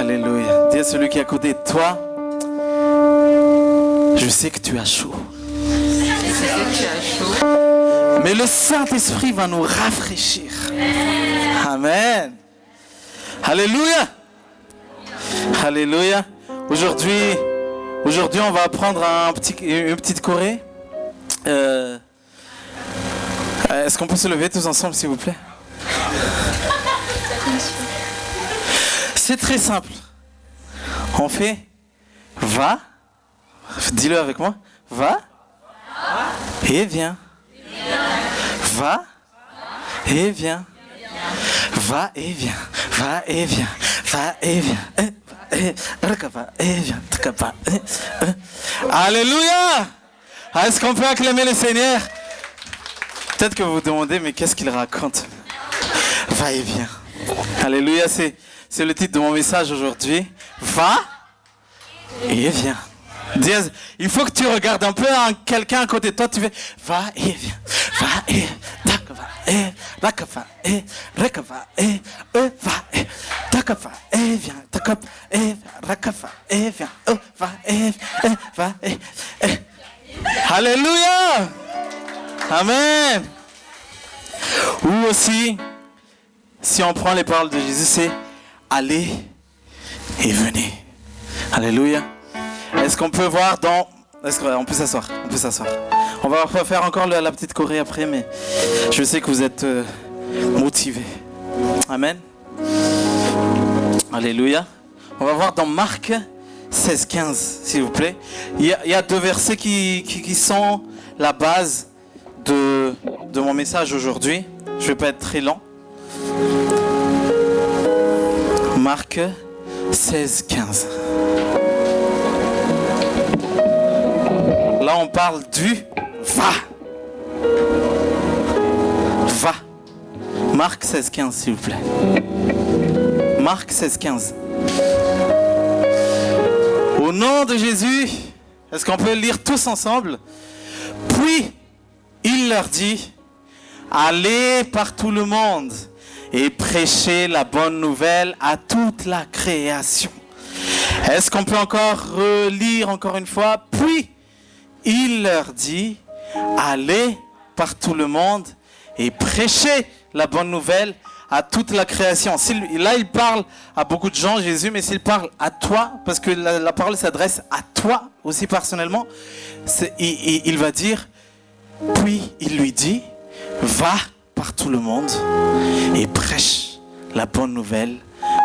Alléluia. Dis à celui qui est à côté de toi, je sais que tu as chaud. Mais le Saint-Esprit va nous rafraîchir. Amen. Alléluia. Alléluia. Aujourd'hui, on va apprendre une petite choré. Est-ce qu'on peut se lever tous ensemble, s'il vous plaît? C'est très simple. On fait va. Dis-le avec moi. Va et viens. Va et viens. Va et viens. Va et viens. Va et viens. Va et viens. Alléluia. Est-ce qu'on peut acclamer le Seigneur? Peut-être que vous vous demandez, mais qu'est-ce qu'il raconte? Va et viens. Alléluia, c'est le titre de mon message aujourd'hui. Va et viens. Il faut que tu regardes un peu quelqu'un à côté de toi, tu fais va et viens. Va et va et va et va et viens. Et viens. Va et va et. Alléluia. Amen. Ou aussi, si on prend les paroles de Jésus, c'est allez et venez. Alléluia. Est-ce qu'on peut voir dans... On peut s'asseoir. On va faire encore la petite choré après, mais je sais que vous êtes motivés. Amen. Alléluia. On va voir dans Marc 16-15, s'il vous plaît. Il y a deux versets qui sont la base de mon message aujourd'hui. Je ne vais pas être très lent. Marc 16-15. Là, on parle du va. Va. Marc 16-15, s'il vous plaît. Marc 16-15. Au nom de Jésus, est-ce qu'on peut lire tous ensemble? Puis, il leur dit, allez par tout le monde et prêchez la bonne nouvelle à toute la création. Est-ce qu'on peut encore relire encore une fois? Puis, il leur dit, allez par tout le monde et prêchez la bonne nouvelle à toute la création. Là, il parle à beaucoup de gens, Jésus, mais s'il parle à toi, parce que la parole s'adresse à toi aussi personnellement, il va dire, puis il lui dit, va par tout le monde et prêche la bonne nouvelle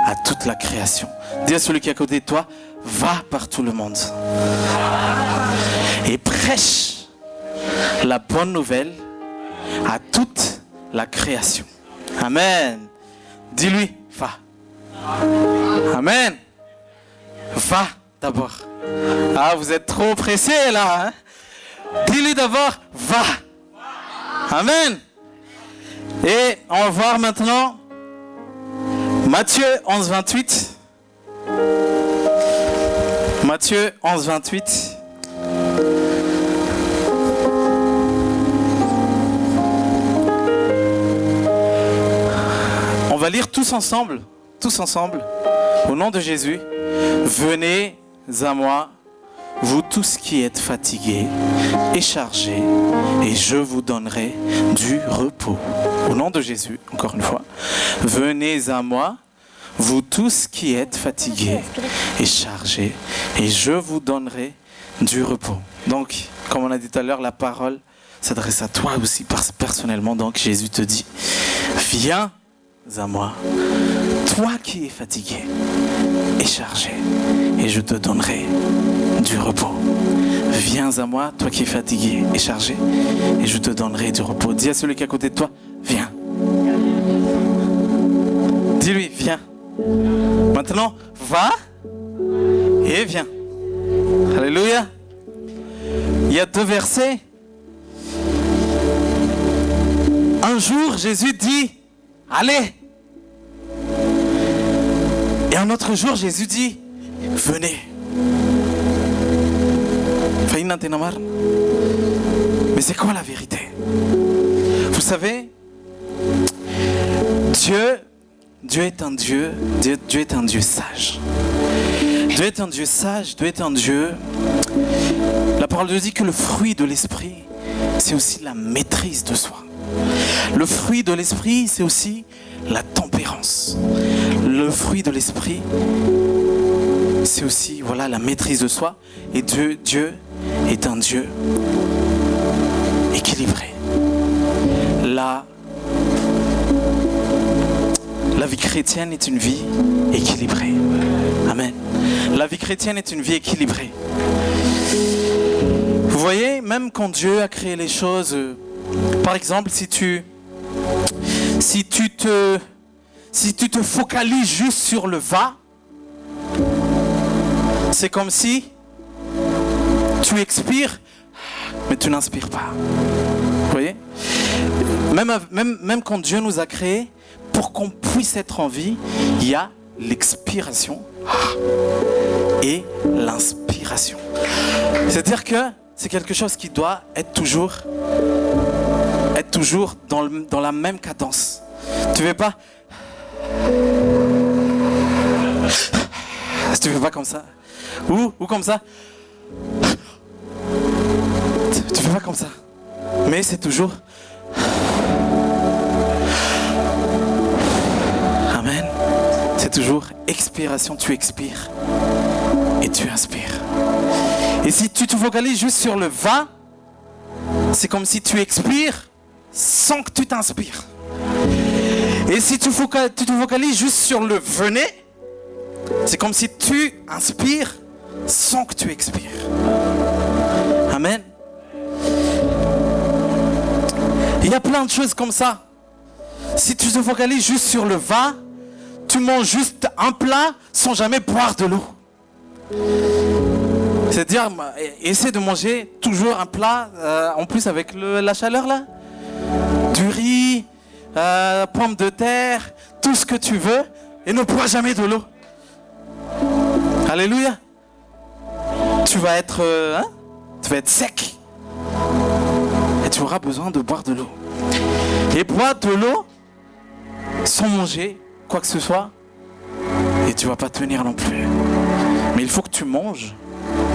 à toute la création. Dis à celui qui est à côté de toi, va par tout le monde et prêche la bonne nouvelle à toute la création. Amen. Dis-lui, va. Amen. Va d'abord. Ah, vous êtes trop pressés là. Hein? Dis-lui d'abord, va. Amen. Et on va voir maintenant Matthieu 11, 28. Matthieu 11, 28. On va lire tous ensemble, au nom de Jésus. Venez à moi, vous tous qui êtes fatigués et chargés, et je vous donnerai du repos. Au nom de Jésus, encore une fois. Venez à moi, vous tous qui êtes fatigués et chargés, et je vous donnerai du repos. Donc, comme on a dit tout à l'heure, la parole s'adresse à toi aussi personnellement. Donc, Jésus te dit, viens à moi, toi qui es fatigué et chargé, et je te donnerai du repos. Viens à moi, toi qui es fatigué et chargé, et je te donnerai du repos. Dis à celui qui est à côté de toi, viens. Dis-lui, viens. Maintenant, va et viens. Alléluia. Il y a deux versets. Un jour, Jésus dit, allez. Et un autre jour, Jésus dit, venez. Mais c'est quoi la vérité? Vous savez, Dieu Dieu est un Dieu sage. Dieu est un Dieu sage, Dieu est un Dieu... La parole de Dieu dit que le fruit de l'esprit, c'est aussi la maîtrise de soi. Le fruit de l'esprit, c'est aussi la tempérance. Le fruit de l'esprit, c'est aussi la maîtrise de soi. Et Dieu est un Dieu équilibré. La vie chrétienne est une vie équilibrée. Amen. La vie chrétienne est une vie équilibrée. Vous voyez, même quand Dieu a créé les choses, par exemple, si tu te focalises juste sur le va, c'est comme si tu expires, mais tu n'inspires pas. Vous voyez? Même quand Dieu nous a créés, pour qu'on puisse être en vie, il y a l'expiration et l'inspiration. C'est-à-dire que c'est quelque chose qui doit être toujours dans la même cadence. Tu ne fais pas... Tu ne fais pas comme ça. Ou comme ça. Tu ne fais pas comme ça. Mais c'est toujours... Amen. C'est toujours expiration. Tu expires et tu inspires. Et si tu te focalises juste sur le va, c'est comme si tu expires sans que tu t'inspires. Et si tu te focalises juste sur le venez, c'est comme si tu inspires sans que tu expires. Amen. Il y a plein de choses comme ça. Si tu te focalises juste sur le va, tu manges juste un plat sans jamais boire de l'eau. C'est-à-dire, essaie de manger toujours un plat, en plus avec la chaleur là. Du riz, pommes de terre, tout ce que tu veux, et ne bois jamais de l'eau. Alléluia. Tu vas être sec. Et tu auras besoin de boire de l'eau. Et boire de l'eau sans manger quoi que ce soit, et tu ne vas pas tenir non plus. Mais il faut que tu manges,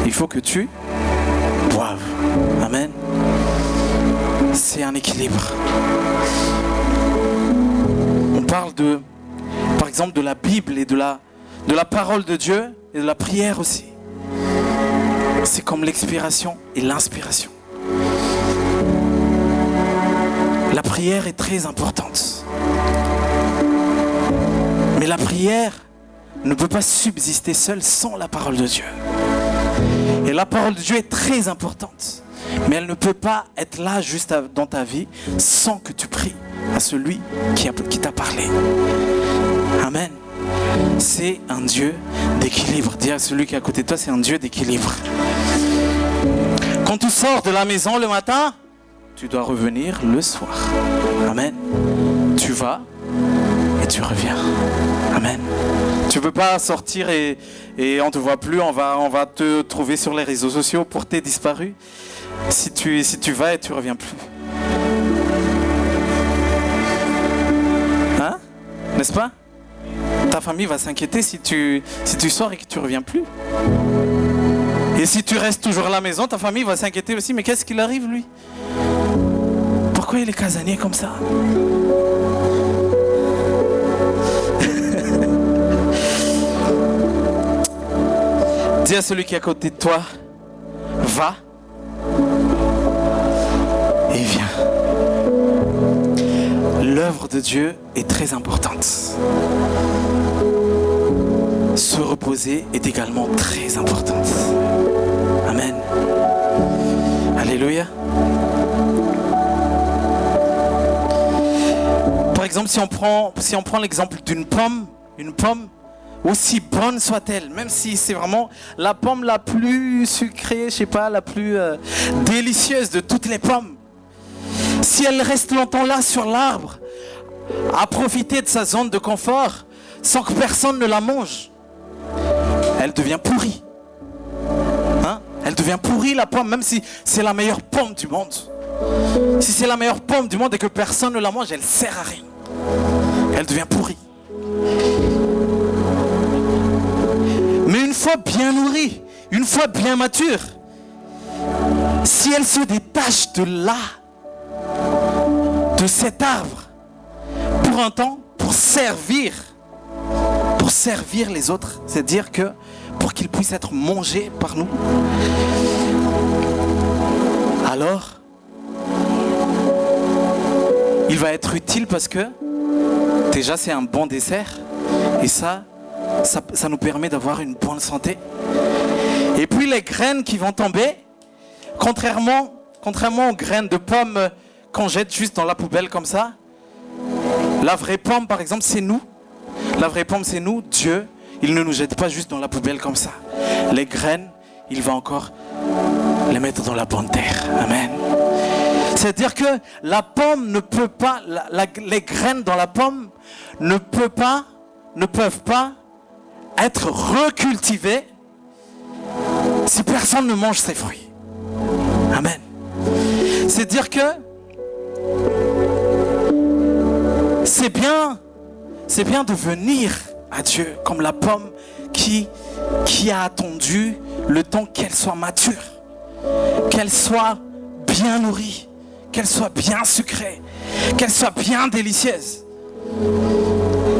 il faut que tu boives. Amen. C'est un équilibre. On parle par exemple de la Bible et de la parole de Dieu et de la prière aussi. C'est comme l'expiration et l'inspiration. La prière est très importante. Mais la prière ne peut pas subsister seule sans la parole de Dieu. Et la parole de Dieu est très importante. Mais elle ne peut pas être là juste dans ta vie sans que tu pries à celui qui t'a parlé. Amen. C'est un Dieu d'équilibre. Dis à celui qui est à côté de toi, c'est un Dieu d'équilibre. Quand tu sors de la maison le matin, tu dois revenir le soir. Amen. Tu vas et tu reviens. Amen. Tu ne peux pas sortir et on ne te voit plus, on va te trouver sur les réseaux sociaux pour tes disparus. Si tu vas et tu ne reviens plus. Hein? N'est-ce pas? Ta famille va s'inquiéter si tu sors et que tu ne reviens plus. Et si tu restes toujours à la maison, ta famille va s'inquiéter aussi. Mais qu'est-ce qu'il arrive lui? Pourquoi il est casanier comme ça? Dis à celui qui est à côté de toi, va et viens. L'œuvre de Dieu est très importante. Se reposer est également très importante. Amen. Alléluia. Par exemple, si on prend l'exemple d'une pomme, une pomme, aussi bonne soit-elle, même si c'est vraiment la pomme la plus sucrée, je sais pas, la plus délicieuse de toutes les pommes, si elle reste longtemps là sur l'arbre, à profiter de sa zone de confort, sans que personne ne la mange, elle devient pourrie. Hein? Elle devient pourrie la pomme, même si c'est la meilleure pomme du monde. Si c'est la meilleure pomme du monde et que personne ne la mange, elle ne sert à rien. Elle devient pourrie. Mais une fois bien nourrie, une fois bien mature, si elle se détache de là, de cet arbre, pour un temps, pour servir les autres, c'est-à-dire que pour qu'ils puissent être mangés par nous, alors il va être utile parce que déjà c'est un bon dessert et ça nous permet d'avoir une bonne santé. Et puis les graines qui vont tomber, contrairement aux graines de pommes qu'on jette juste dans la poubelle comme ça, la vraie pomme par exemple c'est nous. La vraie pomme c'est nous. Dieu, il ne nous jette pas juste dans la poubelle comme ça. Les graines, il va encore les mettre dans la bonne terre. Amen. C'est-à-dire que la pomme ne peut pas, les graines dans la pomme ne peuvent pas être recultivées si personne ne mange ses fruits. Amen. C'est-à-dire que c'est bien de venir à Dieu comme la pomme qui a attendu le temps qu'elle soit mature, qu'elle soit bien nourrie, qu'elle soit bien sucrée, qu'elle soit bien délicieuse.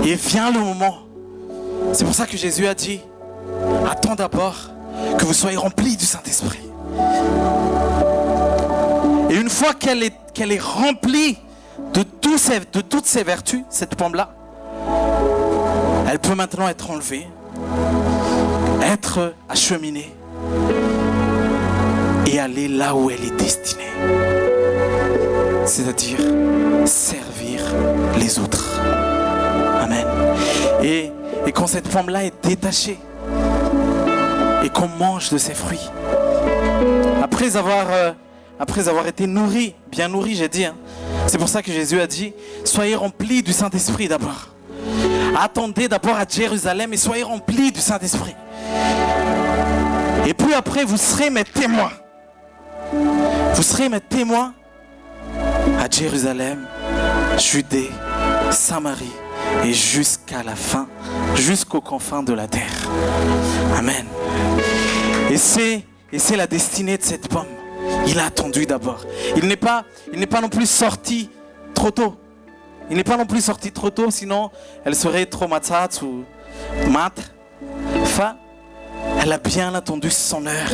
Et vient le moment. C'est pour ça que Jésus a dit, attends d'abord que vous soyez remplis du Saint-Esprit. Et une fois qu'elle est remplie de toutes ses vertus, cette pomme-là, elle peut maintenant être enlevée, être acheminée et aller là où elle est destinée. C'est-à-dire servir les autres. Amen. Et quand cette pomme-là est détachée et qu'on mange de ses fruits, après avoir été nourri, bien nourri, j'ai dit, c'est pour ça que Jésus a dit, soyez remplis du Saint-Esprit d'abord. Attendez d'abord à Jérusalem et soyez remplis du Saint-Esprit. Et puis après, vous serez mes témoins. Vous serez mes témoins à Jérusalem, Judée, Samarie et jusqu'à la fin, jusqu'aux confins de la terre. Amen. Et c'est la destinée de cette pomme. Il a attendu d'abord. Il n'est pas non plus sorti trop tôt. Il n'est pas non plus sorti trop tôt, sinon elle serait trop matat ou mat. Enfin, elle a bien attendu son heure.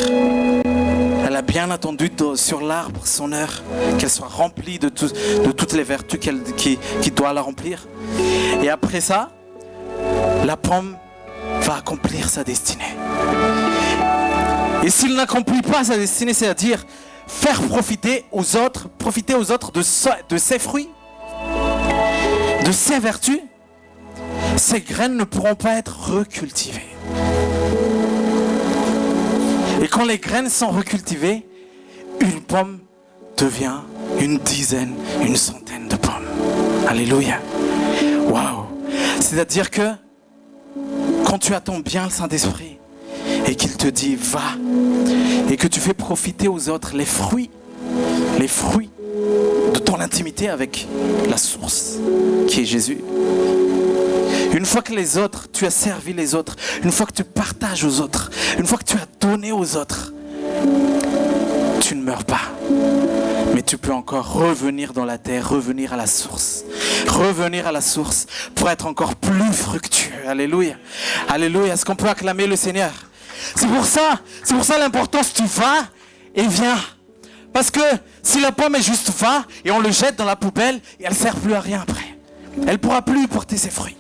Elle a bien attendu sur l'arbre son heure, qu'elle soit remplie de toutes les vertus qui doit la remplir. Et après ça, la pomme va accomplir sa destinée. Et s'il n'accomplit pas sa destinée, c'est-à-dire faire profiter aux autres de ses fruits, de ses vertus, ces graines ne pourront pas être recultivées. Et quand les graines sont recultivées, une pomme devient une dizaine, une centaine de pommes. Alléluia. Waouh. C'est-à-dire que quand tu attends bien le Saint-Esprit et qu'il te dit va, et que tu fais profiter aux autres les fruits de ton intimité avec la source qui est Jésus. Une fois que tu as servi les autres, une fois que tu partages aux autres, une fois que tu as donné aux autres, tu ne meurs pas. Mais tu peux encore revenir dans la terre, revenir à la source pour être encore plus fructueux. Alléluia. Alléluia. Est-ce qu'on peut acclamer le Seigneur? C'est pour ça l'importance, tu vas et viens. Parce que si la pomme est juste va et on le jette dans la poubelle, elle ne sert plus à rien après. Elle ne pourra plus porter ses fruits.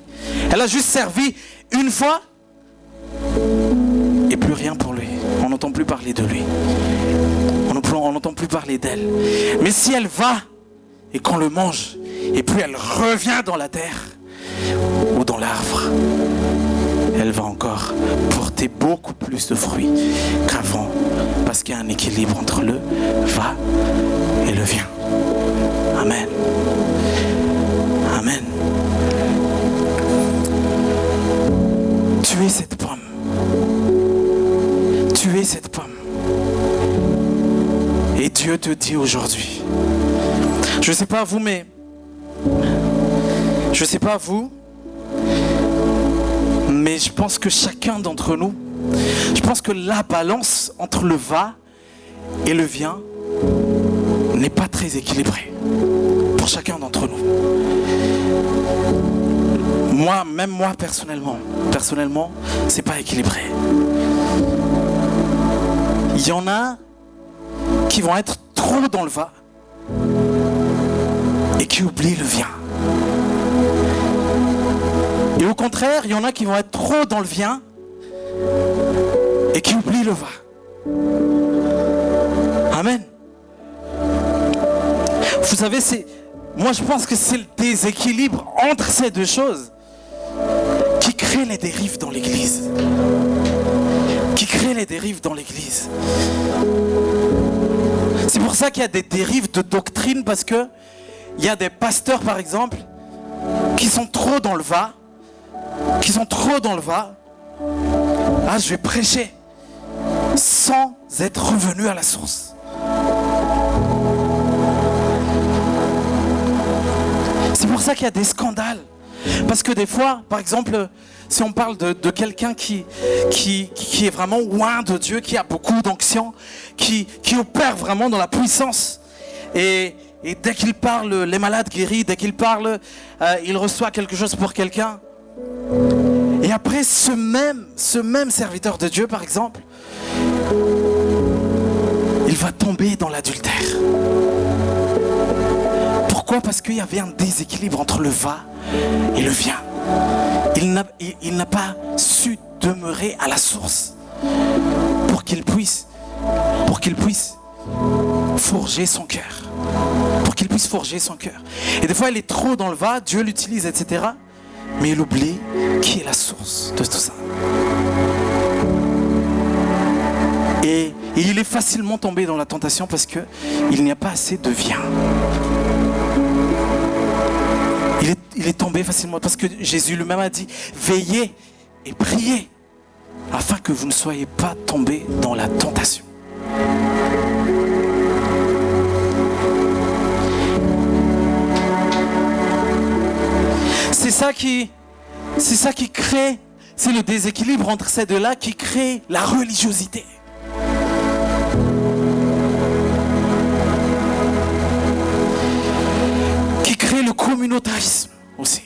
Elle a juste servi une fois et plus rien pour lui. On n'entend plus parler de lui. On n'entend plus parler d'elle. Mais si elle va et qu'on le mange et puis elle revient dans la terre ou dans l'arbre, elle va encore porter beaucoup plus de fruits qu'avant, parce qu'il y a un équilibre entre le va et le vient. Amen. Amen. Tu es cette pomme. Tu es cette pomme. Et Dieu te dit aujourd'hui, je ne sais pas vous, Mais je pense que chacun d'entre nous, je pense que la balance entre le va et le vient n'est pas très équilibrée pour chacun d'entre nous. Même moi personnellement, c'est pas équilibré. Il y en a qui vont être trop dans le va et qui oublient le vient. Et au contraire, il y en a qui vont être trop dans le vient et qui oublient le va. Amen. Vous savez, moi je pense que c'est le déséquilibre entre ces deux choses qui crée les dérives dans l'église. C'est pour ça qu'il y a des dérives de doctrine, parce que il y a des pasteurs par exemple qui sont trop dans le va, Ah, je vais prêcher sans être revenu à la source. C'est pour ça qu'il y a des scandales. Parce que des fois, par exemple, si on parle de quelqu'un qui est vraiment loin de Dieu, qui a beaucoup d'onction, qui opère vraiment dans la puissance, et dès qu'il parle, les malades guéris, dès qu'il parle, il reçoit quelque chose pour quelqu'un. Et après, ce même serviteur de Dieu, par exemple, il va tomber dans l'adultère. Pourquoi ? Parce qu'il y avait un déséquilibre entre le va et le vient. Il n'a pas su demeurer à la source pour qu'il puisse forger son cœur. Et des fois, il est trop dans le va, Dieu l'utilise, etc. Mais il oublie qui est la source de tout ça. Et il est facilement tombé dans la tentation parce qu'il n'y a pas assez de vient. Il est tombé facilement parce que Jésus lui-même a dit « Veillez et priez afin que vous ne soyez pas tombés dans la tentation. » C'est ça qui crée, c'est le déséquilibre entre ces deux-là qui crée la religiosité. Qui crée le communautarisme aussi.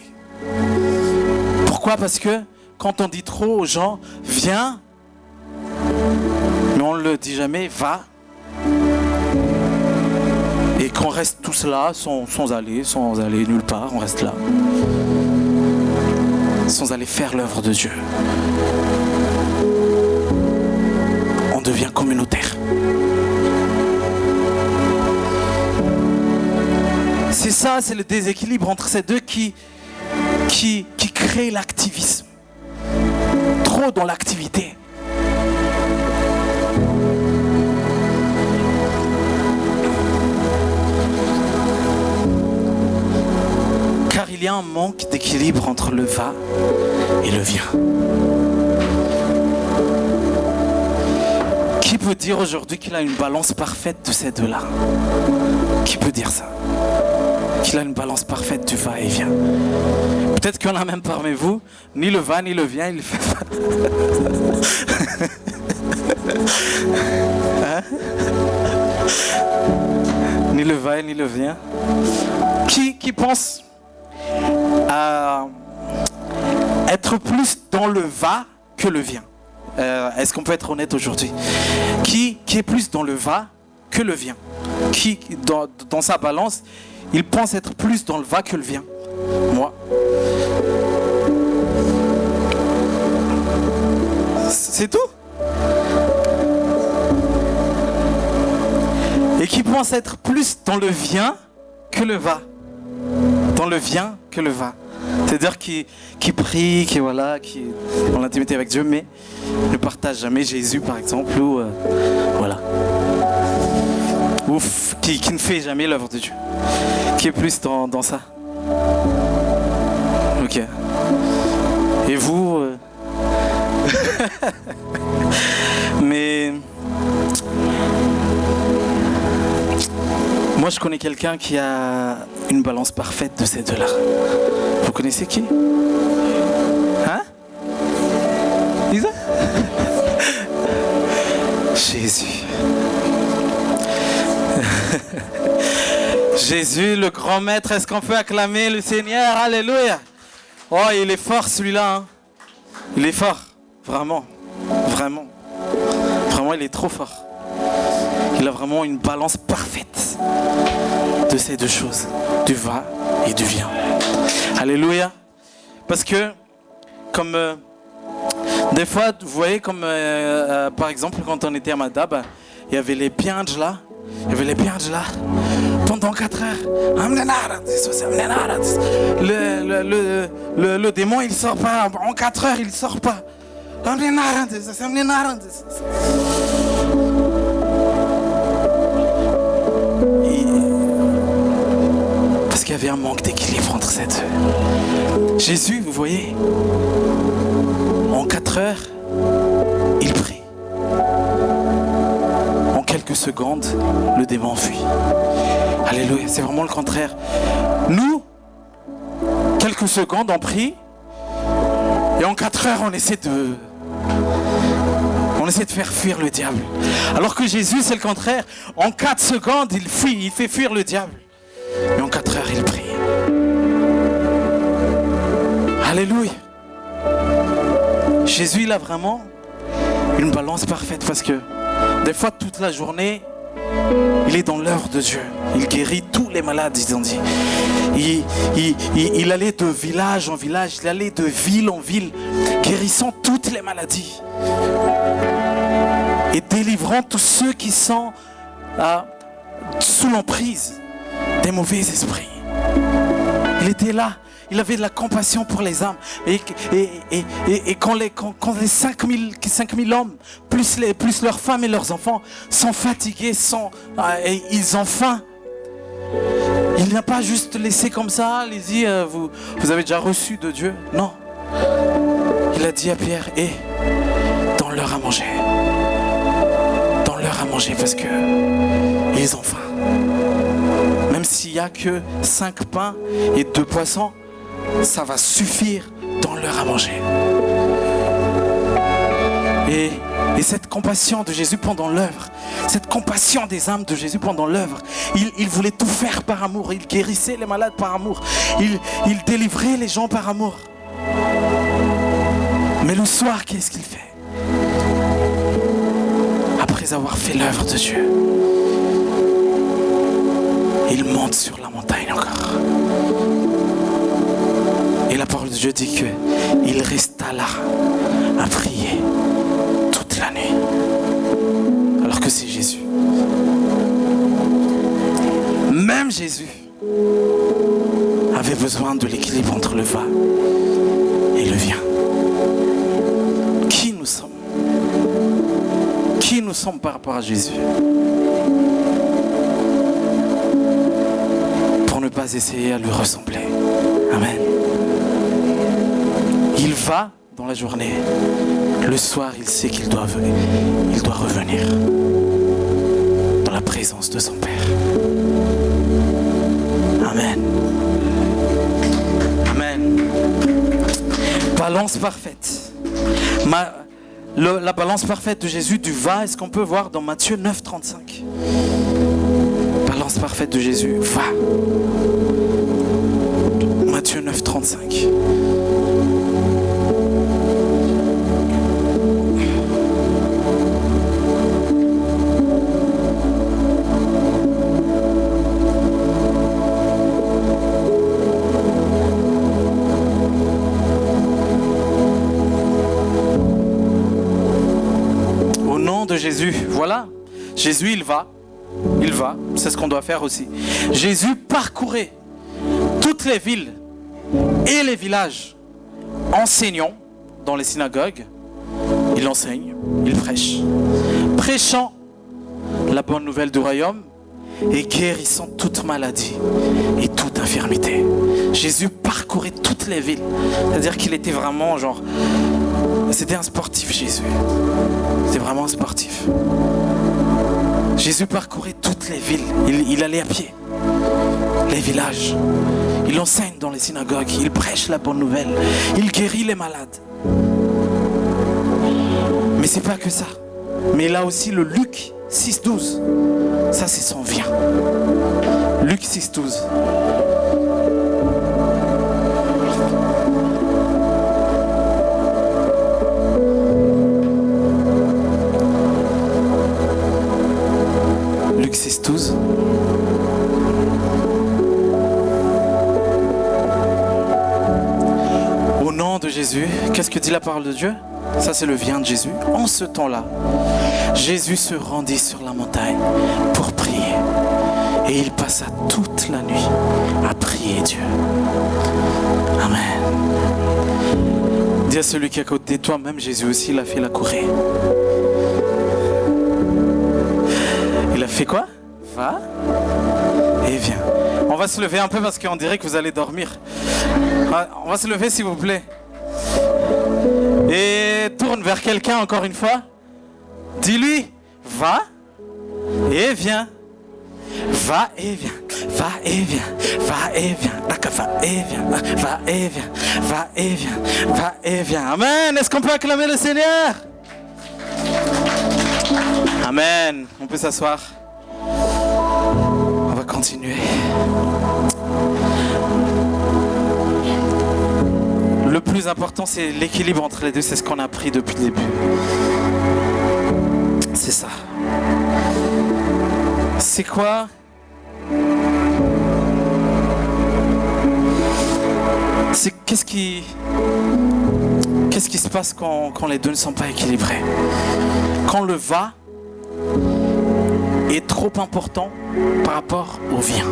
Pourquoi ? Parce que quand on dit trop aux gens, viens, mais on ne le dit jamais, va. Et qu'on reste tous là, sans aller nulle part, on reste là. Sans aller faire l'œuvre de Dieu. On devient communautaire. C'est ça, c'est le déséquilibre entre ces deux qui crée l'activisme. Trop dans l'activité. Car il y a un manque d'équilibre entre le va et le vient. Qui peut dire aujourd'hui qu'il a une balance parfaite de ces deux-là ? Qui peut dire ça ? Qu'il a une balance parfaite du va et vient. Peut-être qu'il y en a même parmi vous, ni le va ni le vient, il fait pas. Hein? Ni le va ni le vient. Qui pense à être plus dans le va que le vient? Est-ce qu'on peut être honnête aujourd'hui? Qui est plus dans le va que le vient? Qui, dans sa balance, il pense être plus dans le va que le vient? Moi. C'est tout? Et qui pense être plus dans le vient que le va? Dans le vient que le va. C'est-à-dire qui prie, qui est dans l'intimité avec Dieu, mais ne partage jamais Jésus, par exemple, ou voilà. Ou qui ne fait jamais l'œuvre de Dieu. Qui est plus dans ça? Ok. Et vous Mais moi je connais quelqu'un qui a une balance parfaite de ces deux-là. Vous connaissez qui? Hein? Jésus. Jésus, le grand maître, est-ce qu'on peut acclamer le Seigneur? Alléluia. Oh, il est fort celui-là. Hein. Il est fort, vraiment, vraiment. Vraiment, il est trop fort. Il a vraiment une balance parfaite de ces deux choses, du va et du vient. Alléluia. Parce que, comme des fois, vous voyez, comme par exemple, quand on était à Madab, il y avait les pianges là. Pendant 4 heures. Le démon, il sort pas. En 4 heures, il sort pas. Parce qu'il y avait un manque d'équilibre entre ces deux. Jésus, vous voyez, en 4 heures, il prie. En quelques secondes, le démon fuit. Alléluia, c'est vraiment le contraire. Nous, quelques secondes, on prie. Et en 4 heures, on essaie de faire fuir le diable. Alors que Jésus, c'est le contraire. En 4 secondes, il fuit, il fait fuir le diable. Et en 4 heures, il prie. Alléluia. Jésus, il a vraiment une balance parfaite parce que des fois, toute la journée, il est dans l'œuvre de Dieu. Il guérit tous les malades, ils ont dit. Il allait de village en village, il allait de ville en ville, guérissant toutes les maladies. Et délivrant tous ceux qui sont sous l'emprise des mauvais esprits. Il était là. Il avait de la compassion pour les âmes. Et quand les 5000 hommes, plus leurs femmes et leurs enfants, sont fatigués, et ils ont faim, il n'a pas juste laissé comme ça, allez-y, vous avez déjà reçu de Dieu. Non. Il a dit à Pierre, donne-leur à manger. Donne-leur à manger parce que ils ont faim. Même s'il n'y a que 5 pains et 2 poissons, ça va suffire, donne-leur à manger. Et cette compassion de Jésus pendant l'œuvre, cette compassion des âmes de Jésus pendant l'œuvre, il voulait tout faire par amour. Il guérissait les malades par amour. Il délivrait les gens par amour. Mais le soir, qu'est-ce qu'il fait? Après avoir fait l'œuvre de Dieu, il monte sur la montagne encore. Et la parole de Dieu dit qu'il resta là à prier toute la nuit. Alors que c'est Jésus. Même Jésus avait besoin de l'équilibre entre le va et le vient. Qui nous sommes? Qui nous sommes par rapport à Jésus? Pour ne pas essayer à lui ressembler. Amen. Il va dans la journée. Le soir, il sait qu'il doit venir. Il doit revenir dans la présence de son Père. Amen. Amen. Balance parfaite. La balance parfaite de Jésus du va, est-ce qu'on peut voir dans Matthieu 9, 35? Balance parfaite de Jésus, va. Matthieu 9, 35. De Jésus, voilà, Jésus il va, c'est ce qu'on doit faire aussi. Jésus parcourait toutes les villes et les villages, enseignant dans les synagogues, il enseigne, il prêche, prêchant la bonne nouvelle du royaume et guérissant toute maladie et toute infirmité. Jésus parcourait toutes les villes, c'est-à-dire qu'il était vraiment genre, c'était un sportif Jésus. C'était vraiment un sportif. Jésus parcourait toutes les villes. Il allait à pied. Les villages. Il enseigne dans les synagogues. Il prêche la bonne nouvelle. Il guérit les malades. Mais c'est pas que ça. Mais il a aussi le Luc 6,12. Ça, c'est son vient. Luc 6,12. Luc 6,12. Au nom de Jésus, qu'est-ce que dit la parole de Dieu? Ça, c'est le vient de Jésus. En ce temps-là, Jésus se rendit sur la montagne pour prier. Et il passa toute la nuit à prier Dieu. Amen. Dis à celui qui est à côté de toi, même Jésus aussi, il a fait la courée. Il a fait quoi? Va et viens. On va se lever un peu parce qu'on dirait que vous allez dormir. On va se lever s'il vous plaît. Et tourne vers quelqu'un encore une fois. Dis-lui, va et viens. Va et viens. Va et viens. Va et viens. Va et viens. Va et viens. Va et viens. Va et viens. Amen. Est-ce qu'on peut acclamer le Seigneur? Amen. On peut s'asseoir. On va continuer. Le plus important, c'est l'équilibre entre les deux. C'est ce qu'on a appris depuis le début. C'est ça. C'est quoi? C'est qu'est-ce qui se passe quand les deux ne sont pas équilibrés? Quand le va est trop important par rapport au vient.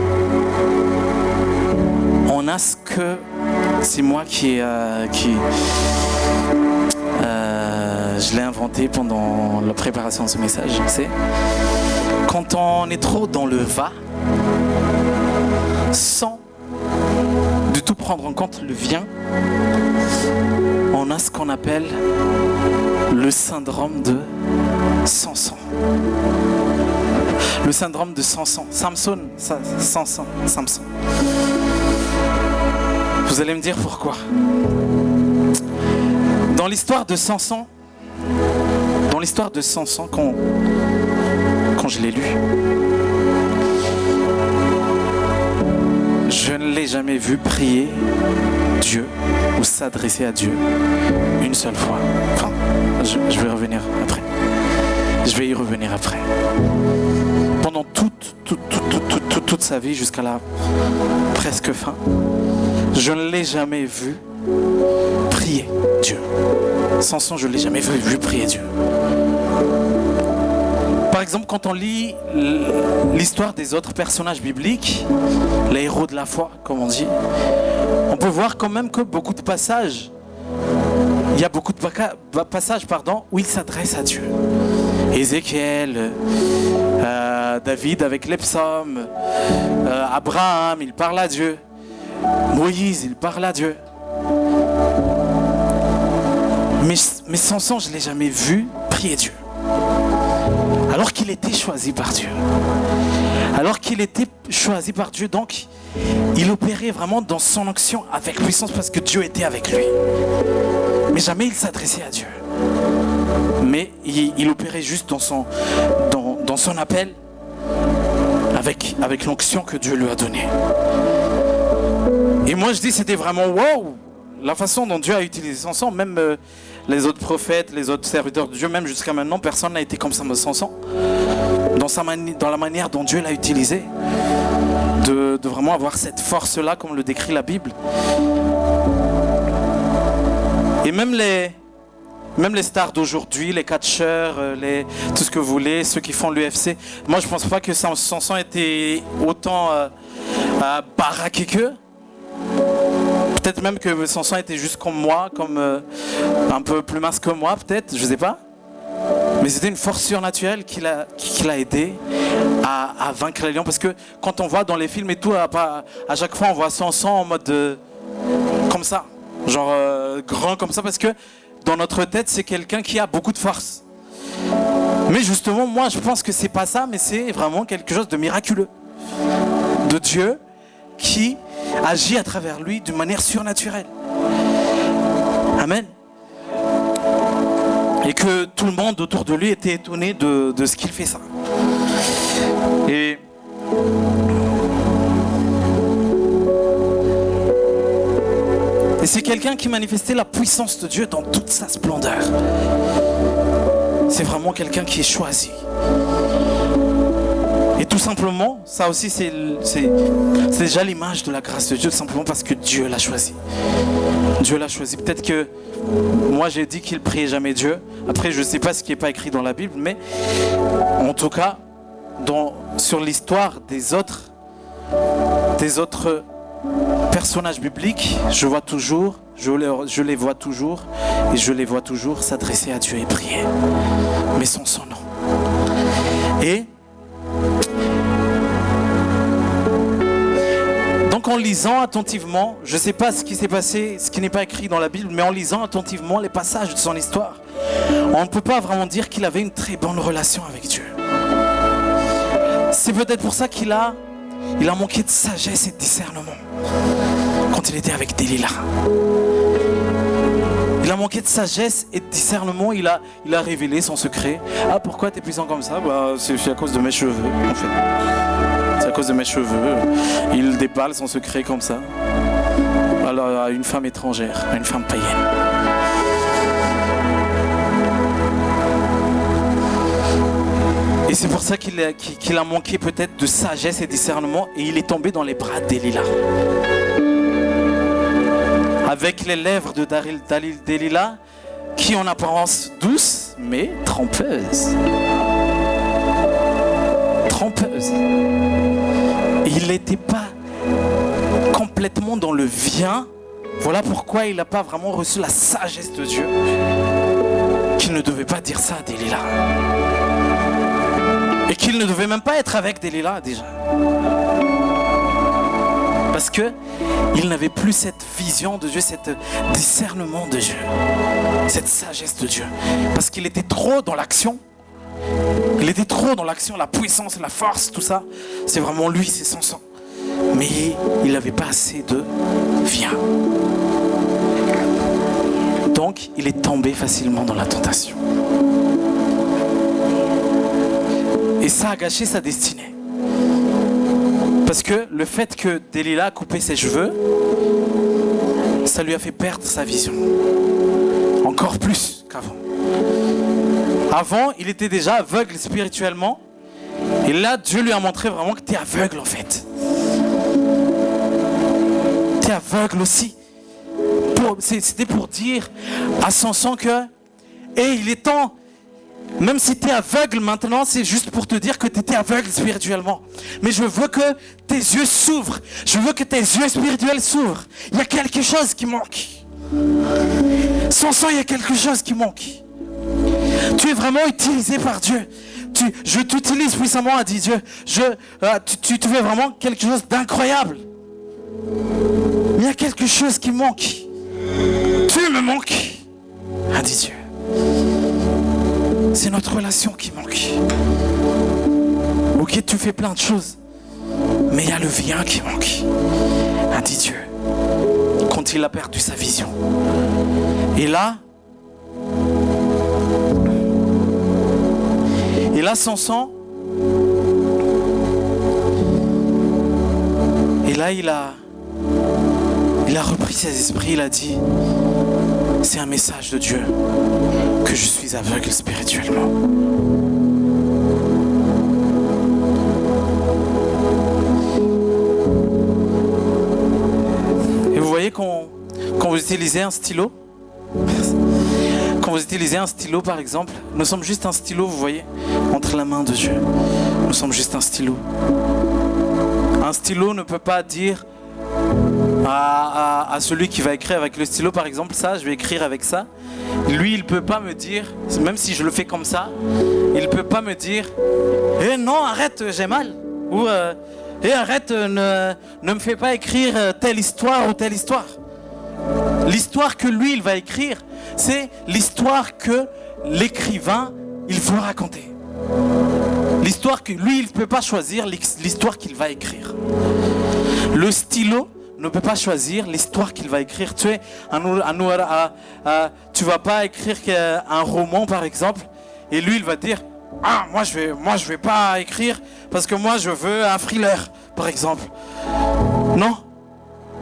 On a ce que c'est moi qui je l'ai inventé pendant la préparation de ce message. C'est quand on est trop dans le va, sans du tout prendre en compte le vient, on a ce qu'on appelle le syndrome de Samson. Le syndrome de Samson. Samson. Vous allez me dire pourquoi. Dans l'histoire de Samson, quand je l'ai lu, je ne l'ai jamais vu prier Dieu ou s'adresser à Dieu une seule fois. Enfin, je vais revenir après. Je vais y revenir après. Pendant toute sa vie, jusqu'à la presque fin, je ne l'ai jamais vu prier Dieu. Samson, je ne l'ai jamais vu prier Dieu. Par exemple, quand on lit l'histoire des autres personnages bibliques, les héros de la foi, comme on dit, on peut voir quand même que beaucoup de passages, il y a beaucoup de passages où il s'adresse à Dieu. Ézéchiel, David avec les psaumes, Abraham, il parle à Dieu. Moïse, il parle à Dieu. Mais Samson, je ne l'ai jamais vu prier Dieu. Alors qu'il était choisi par Dieu. Donc il opérait vraiment dans son action avec puissance parce que Dieu était avec lui. Mais jamais il s'adressait à Dieu. Mais il opérait juste dans son appel avec l'onction que Dieu lui a donnée. Et moi je dis c'était vraiment wow, la façon dont Dieu a utilisé Samson. Même les autres prophètes, les autres serviteurs de Dieu, même jusqu'à maintenant, personne n'a été comme ça, Samson. Dans la manière dont Dieu l'a utilisé, de vraiment avoir cette force-là, comme le décrit la Bible. Et même les stars d'aujourd'hui, les catcheurs, tout ce que vous voulez, ceux qui font l'UFC, moi je pense pas que Samson était autant baraqué qu'eux. Peut-être même que Samson était juste comme moi, un peu plus mince que moi, peut-être, je sais pas. Mais c'était une force surnaturelle qui l'a aidé à vaincre les lions. Parce que quand on voit dans les films et tout, à chaque fois on voit Samson en mode comme ça, genre grand comme ça, parce que dans notre tête c'est quelqu'un qui a beaucoup de force. Mais justement, moi je pense que c'est pas ça, mais c'est vraiment quelque chose de miraculeux, de Dieu qui agit à travers lui d'une manière surnaturelle. Amen. Et que tout le monde autour de lui était étonné de ce qu'il fait ça. Et c'est quelqu'un qui manifestait la puissance de Dieu dans toute sa splendeur. C'est vraiment quelqu'un qui est choisi. Et tout simplement, ça aussi c'est déjà l'image de la grâce de Dieu, tout simplement parce que Dieu l'a choisi. Dieu l'a choisi. Peut-être que moi j'ai dit qu'il priait jamais Dieu. Après je ne sais pas ce qui n'est pas écrit dans la Bible, mais en tout cas, sur l'histoire des autres personnages bibliques, je les vois toujours s'adresser à Dieu et prier, mais sans son nom. Et donc en lisant attentivement, je ne sais pas ce qui s'est passé, ce qui n'est pas écrit dans la Bible, mais en lisant attentivement les passages de son histoire, on ne peut pas vraiment dire qu'il avait une très bonne relation avec Dieu. C'est peut-être pour ça qu'il a manqué de sagesse et de discernement quand il était avec Delilah. Il a manqué de sagesse et de discernement, il a révélé son secret. Ah, pourquoi t'es puissant comme ça? C'est à cause de mes cheveux, en fait. C'est à cause de mes cheveux. Il déballe son secret comme ça. Alors, à une femme étrangère, à une femme païenne. Et c'est pour ça qu'il a manqué peut-être de sagesse et de discernement, et il est tombé dans les bras de Delilah. Avec les lèvres de Delilah, qui en apparence douce, mais trompeuse. Trompeuse. Il n'était pas complètement dans le bien. Voilà pourquoi il n'a pas vraiment reçu la sagesse de Dieu. Qu'il ne devait pas dire ça à Delilah. Et qu'il ne devait même pas être avec Delilah déjà. Parce qu'il n'avait plus cette vision de Dieu, cet discernement de Dieu, cette sagesse de Dieu. Parce qu'il était trop dans l'action. Il était trop dans l'action, la puissance, la force, tout ça. C'est vraiment lui, c'est son sang. Mais il n'avait pas assez de viens. Donc, il est tombé facilement dans la tentation. Et ça a gâché sa destinée. Parce que le fait que Delilah a coupé ses cheveux, ça lui a fait perdre sa vision. Encore plus qu'avant. Avant, il était déjà aveugle spirituellement. Et là, Dieu lui a montré vraiment que tu es aveugle en fait. Tu es aveugle aussi. C'était pour dire à Samson que il est temps. Même si tu es aveugle maintenant, c'est juste pour te dire que tu étais aveugle spirituellement. Mais je veux que tes yeux s'ouvrent. Je veux que tes yeux spirituels s'ouvrent. Il y a quelque chose qui manque. Samson, il y a quelque chose qui manque. Tu es vraiment utilisé par Dieu. Je t'utilise puissamment, a dit Dieu. Tu fais vraiment quelque chose d'incroyable. Mais il y a quelque chose qui manque. Tu me manques, a dit Dieu. C'est notre relation qui manque. Ok, tu fais plein de choses, mais il y a le lien qui manque, a dit Dieu, quand il a perdu sa vision. Et là, Samson, et là il a repris ses esprits, il a dit, c'est un message de Dieu que je suis aveugle spirituellement. Et vous voyez quand vous utilisez un stylo, par exemple, nous sommes juste un stylo, vous voyez, entre la main de Dieu. Nous sommes juste un stylo. Un stylo ne peut pas dire à celui qui va écrire avec le stylo, par exemple, ça, je vais écrire avec ça. Lui, il ne peut pas me dire, même si je le fais comme ça, il ne peut pas me dire « non, arrête, j'ai mal » ou « arrête, ne me fais pas écrire telle histoire ou telle histoire ». L'histoire que lui, il va écrire, c'est l'histoire que l'écrivain, il veut raconter. L'histoire que lui, il ne peut pas choisir, l'histoire qu'il va écrire. Le stylo ne peut pas choisir l'histoire qu'il va écrire. Tu vas pas écrire un roman par exemple, et lui il va dire ah moi je vais pas écrire parce que moi je veux un thriller par exemple. Non.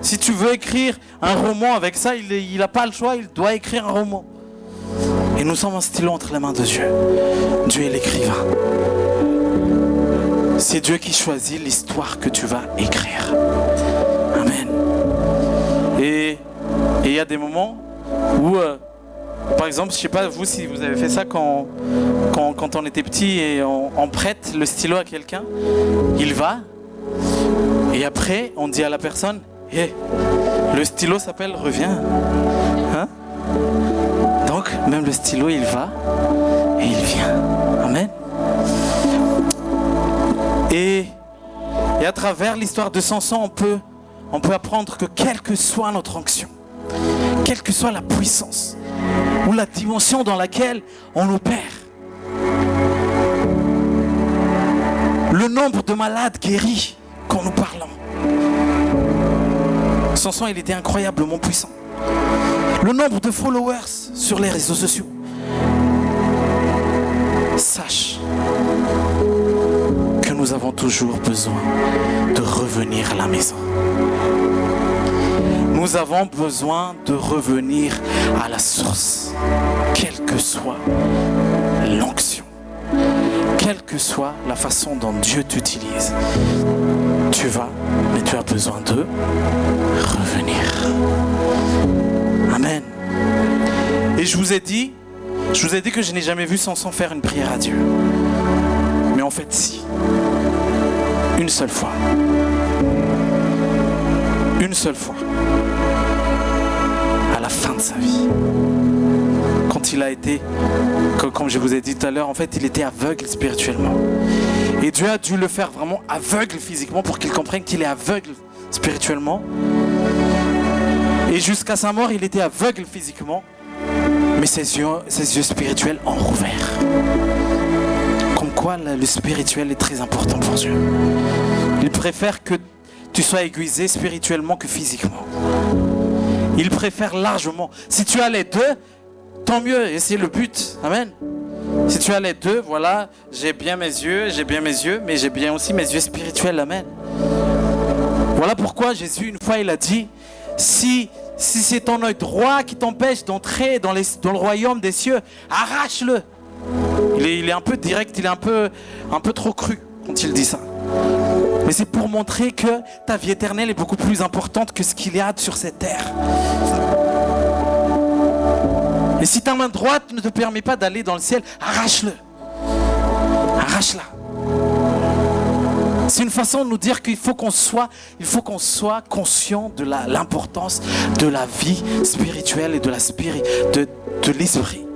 Si tu veux écrire un roman avec ça, il n'a pas le choix, il doit écrire un roman. Et nous sommes un stylo entre les mains de Dieu. Dieu est l'écrivain. C'est Dieu qui choisit l'histoire que tu vas écrire. Amen. Et il y a des moments où, par exemple, je ne sais pas vous si vous avez fait ça quand on était petit et on prête le stylo à quelqu'un, il va, et après on dit à la personne hey, le stylo s'appelle reviens. Hein? Donc même le stylo il va et il vient. Amen. Et à travers l'histoire de Samson, on peut apprendre que quelle que soit notre onction, quelle que soit la puissance ou la dimension dans laquelle on opère, le nombre de malades guéris quand nous parlons, Samson il était incroyablement puissant. Le nombre de followers sur les réseaux sociaux. Sache que nous avons toujours besoin de revenir à la maison. Nous avons besoin de revenir à la source, quelle que soit l'onction, quelle que soit la façon dont Dieu t'utilise. Mais tu as besoin de revenir. Amen. Et je vous ai dit que je n'ai jamais vu Samson faire une prière à Dieu. Mais en fait, si. Une seule fois. Une seule fois. À la fin de sa vie. Quand il a été, comme je vous ai dit tout à l'heure, en fait, il était aveugle spirituellement. Et Dieu a dû le faire vraiment aveugle physiquement pour qu'il comprenne qu'il est aveugle spirituellement. Et jusqu'à sa mort, il était aveugle physiquement, mais ses yeux spirituels ont rouvert. Comme quoi, le spirituel est très important pour Dieu. Il préfère que tu sois aiguisé spirituellement que physiquement. Il préfère largement. Si tu as les deux, tant mieux, et c'est le but. Amen. Si tu as les deux, voilà, j'ai bien mes yeux, mais j'ai bien aussi mes yeux spirituels. Amen. Voilà pourquoi Jésus, une fois, il a dit, si c'est ton œil droit qui t'empêche d'entrer dans le royaume des cieux, arrache-le. Il est un peu direct, il est un peu trop cru quand il dit ça. Mais c'est pour montrer que ta vie éternelle est beaucoup plus importante que ce qu'il y a sur cette terre. Et si ta main droite ne te permet pas d'aller dans le ciel, arrache-le. Arrache-la. C'est une façon de nous dire qu'il faut qu'on soit conscient de l'importance de la vie spirituelle et de l'esprit,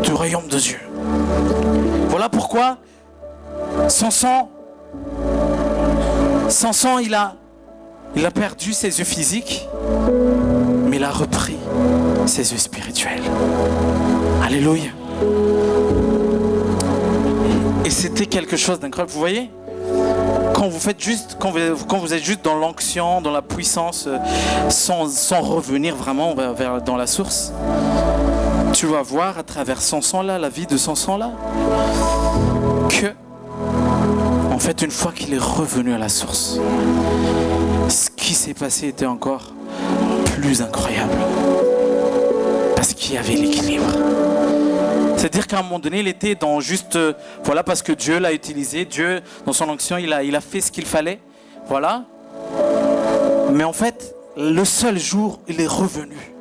du royaume de Dieu. Voilà pourquoi Samson, il a perdu ses yeux physiques, mais il a repris ses yeux spirituels. Alléluia. Et c'était quelque chose d'incroyable. Vous voyez, quand vous êtes juste dans l'onction, dans la puissance, sans revenir vraiment dans la source, tu vas voir à travers Samson là, la vie de Samson là, que en fait une fois qu'il est revenu à la source, ce qui s'est passé était encore plus incroyable. Parce qu'il y avait l'équilibre. C'est-à-dire qu'à un moment donné, il était dans juste... voilà, parce que Dieu l'a utilisé. Dieu, dans son onction, il a fait ce qu'il fallait. Voilà. Mais en fait, le seul jour, il est revenu.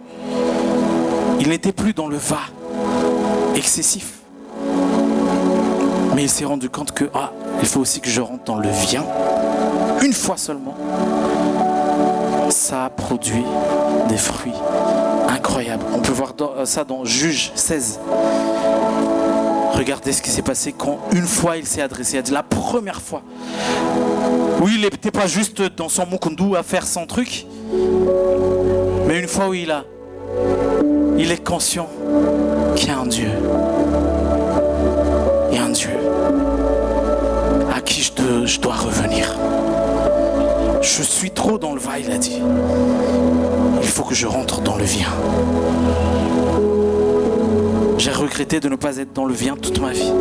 Il n'était plus dans le va excessif. Mais il s'est rendu compte que, il faut aussi que je rentre dans le vient. Une fois seulement. Ça a produit des fruits incroyables. On peut voir ça dans Juge 16. Regardez ce qui s'est passé quand une fois il s'est adressé à Dieu. La première fois. Où il n'était pas juste dans son mukundu à faire son truc. Mais une fois où il est conscient qu'il y a un Dieu. Il y a un Dieu à qui je dois revenir. Je suis trop dans le va, il a dit. Il faut que je rentre dans le vient. J'ai regretté de ne pas être dans le vient toute ma vie.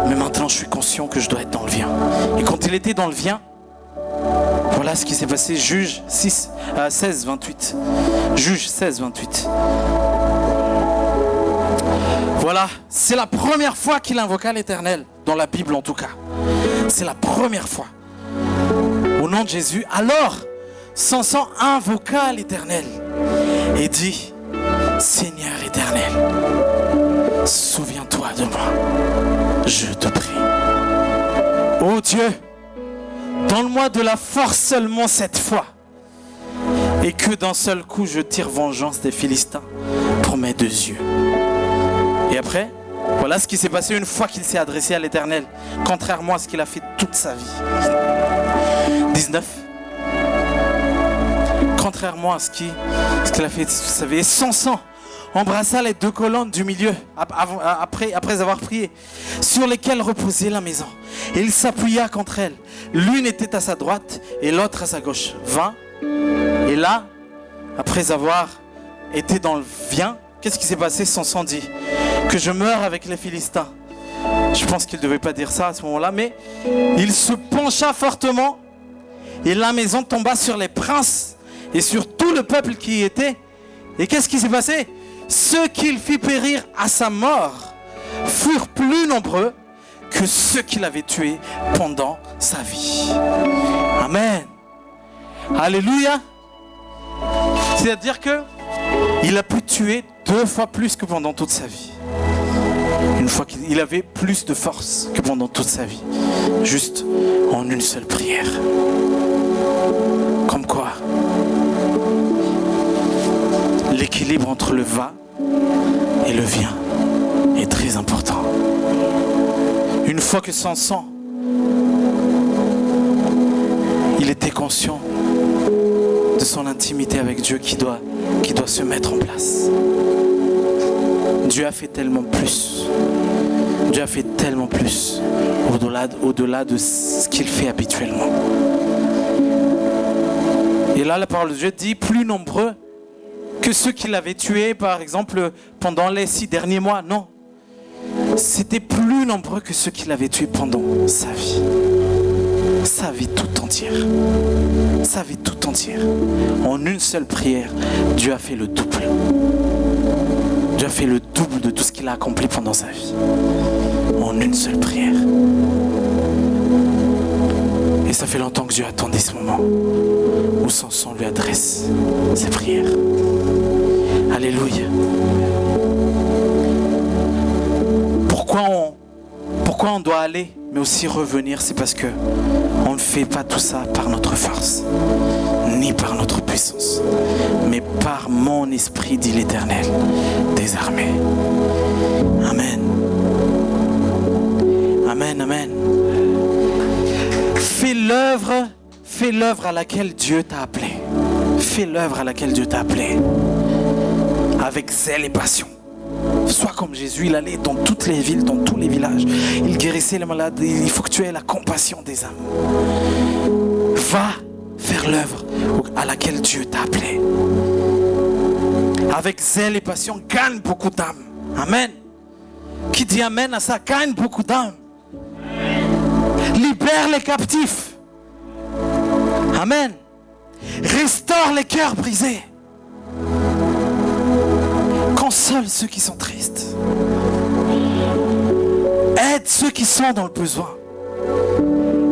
Mais maintenant, je suis conscient que je dois être dans le vient. Et quand il était dans le vient, voilà ce qui s'est passé. Juge 16, 28. Juge 16, 28. Voilà, c'est la première fois qu'il invoqua l'Éternel, dans la Bible en tout cas. C'est la première fois. Au nom de Jésus, alors Samson invoqua l'Éternel et dit: Seigneur éternel, souviens-toi de moi, je te prie. Ô Dieu, donne-moi de la force seulement cette fois, et que d'un seul coup je tire vengeance des Philistins pour mes 2 yeux. Et après, voilà ce qui s'est passé une fois qu'il s'est adressé à l'Éternel, contrairement à ce qu'il a fait toute sa vie. 19. Contrairement à ce qu'il a fait toute sa vie. Et Samson embrassa les 2 colonnes du milieu, après avoir prié, sur lesquelles reposait la maison. Et il s'appuya contre elles. L'une était à sa droite et l'autre à sa gauche. 20. Et là, après avoir été dans le vient, qu'est-ce qui s'est passé? Samson dit: que je meure avec les Philistins. Je pense qu'il ne devait pas dire ça à ce moment-là, mais il se pencha fortement et la maison tomba sur les princes et sur tout le peuple qui y était. Et qu'est-ce qui s'est passé? Ceux qu'il fit périr à sa mort furent plus nombreux que ceux qu'il avait tués pendant sa vie. Amen. Alléluia. C'est-à-dire que il a pu tuer 2 fois plus que pendant toute sa vie. Une fois qu'il avait plus de force que pendant toute sa vie. Juste en une seule prière. Comme quoi, l'équilibre entre le va et le vient est très important. Une fois que Samson, il était conscient de son intimité avec Dieu qui doit se mettre en place. Dieu a fait tellement plus. Dieu a fait tellement plus au-delà de ce qu'il fait habituellement. Et là, la parole de Dieu dit: plus nombreux que ceux qu'il avait tués, par exemple, pendant les 6 derniers mois. Non. C'était plus nombreux que ceux qu'il avait tués pendant sa vie. Sa vie tout entière. Sa vie tout entière. En une seule prière, Dieu a fait le double. Dieu a fait le double de tout ce qu'il a accompli pendant sa vie. En une seule prière. Et ça fait longtemps que Dieu attendait ce moment où Samson lui adresse ses prières. Alléluia. Pourquoi on doit aller, mais aussi revenir? C'est parce que on ne fait pas tout ça par notre force, ni par notre puissance, mais par mon esprit, dit l'Éternel des armées. Amen. Amen, amen. Fais l'œuvre à laquelle Dieu t'a appelé. Fais l'œuvre à laquelle Dieu t'a appelé. Avec zèle et passion. Sois comme Jésus, il allait dans toutes les villes, dans tous les villages. Il guérissait les malades. Il faut que tu aies la compassion des âmes. Va faire l'œuvre à laquelle Dieu t'a appelé. Avec zèle et passion, gagne beaucoup d'âmes. Amen. Qui dit amen à ça? Gagne beaucoup d'âmes. Libère les captifs. Amen. Restaure les cœurs brisés. Console ceux qui sont tristes. Aide ceux qui sont dans le besoin.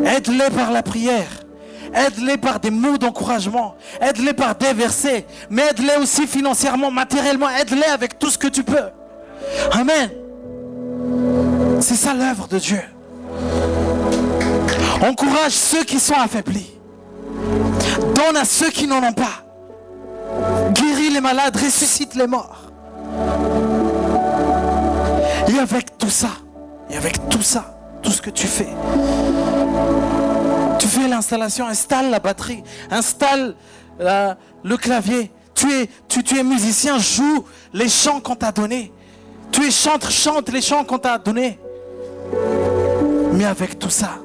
Aide-les par la prière. Aide-les par des mots d'encouragement. Aide-les par des versets. Mais aide-les aussi financièrement, matériellement. Aide-les avec tout ce que tu peux. Amen. C'est ça l'œuvre de Dieu. Encourage ceux qui sont affaiblis. Donne à ceux qui n'en ont pas. Guéris les malades, ressuscite les morts. Et avec tout ça, tout ce que tu fais l'installation, installe la batterie, installe le clavier. Tu es musicien, joue les chants qu'on t'a donnés. Tu es chanteur, chante les chants qu'on t'a donnés. Mais avec tout ça,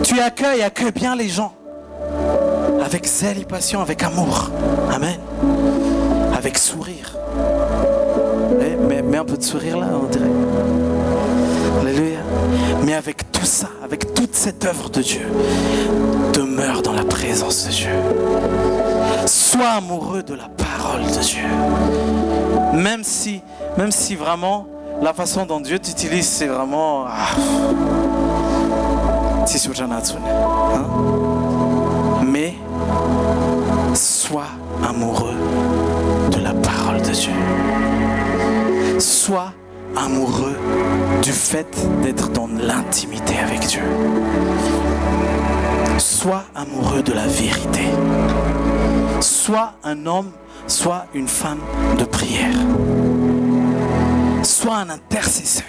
Tu accueilles, accueille bien les gens. Avec zèle et passion, avec amour. Amen. Avec sourire. Mais un peu de sourire là, on dirait. Alléluia. Mais avec tout ça, avec toute cette œuvre de Dieu, demeure dans la présence de Dieu. Sois amoureux de la parole de Dieu. Même si vraiment la façon dont Dieu t'utilise, c'est vraiment... Mais sois amoureux de la parole de Dieu. Sois amoureux du fait d'être dans l'intimité avec Dieu. Sois amoureux de la vérité. Sois un homme, sois une femme de prière. Sois un intercesseur.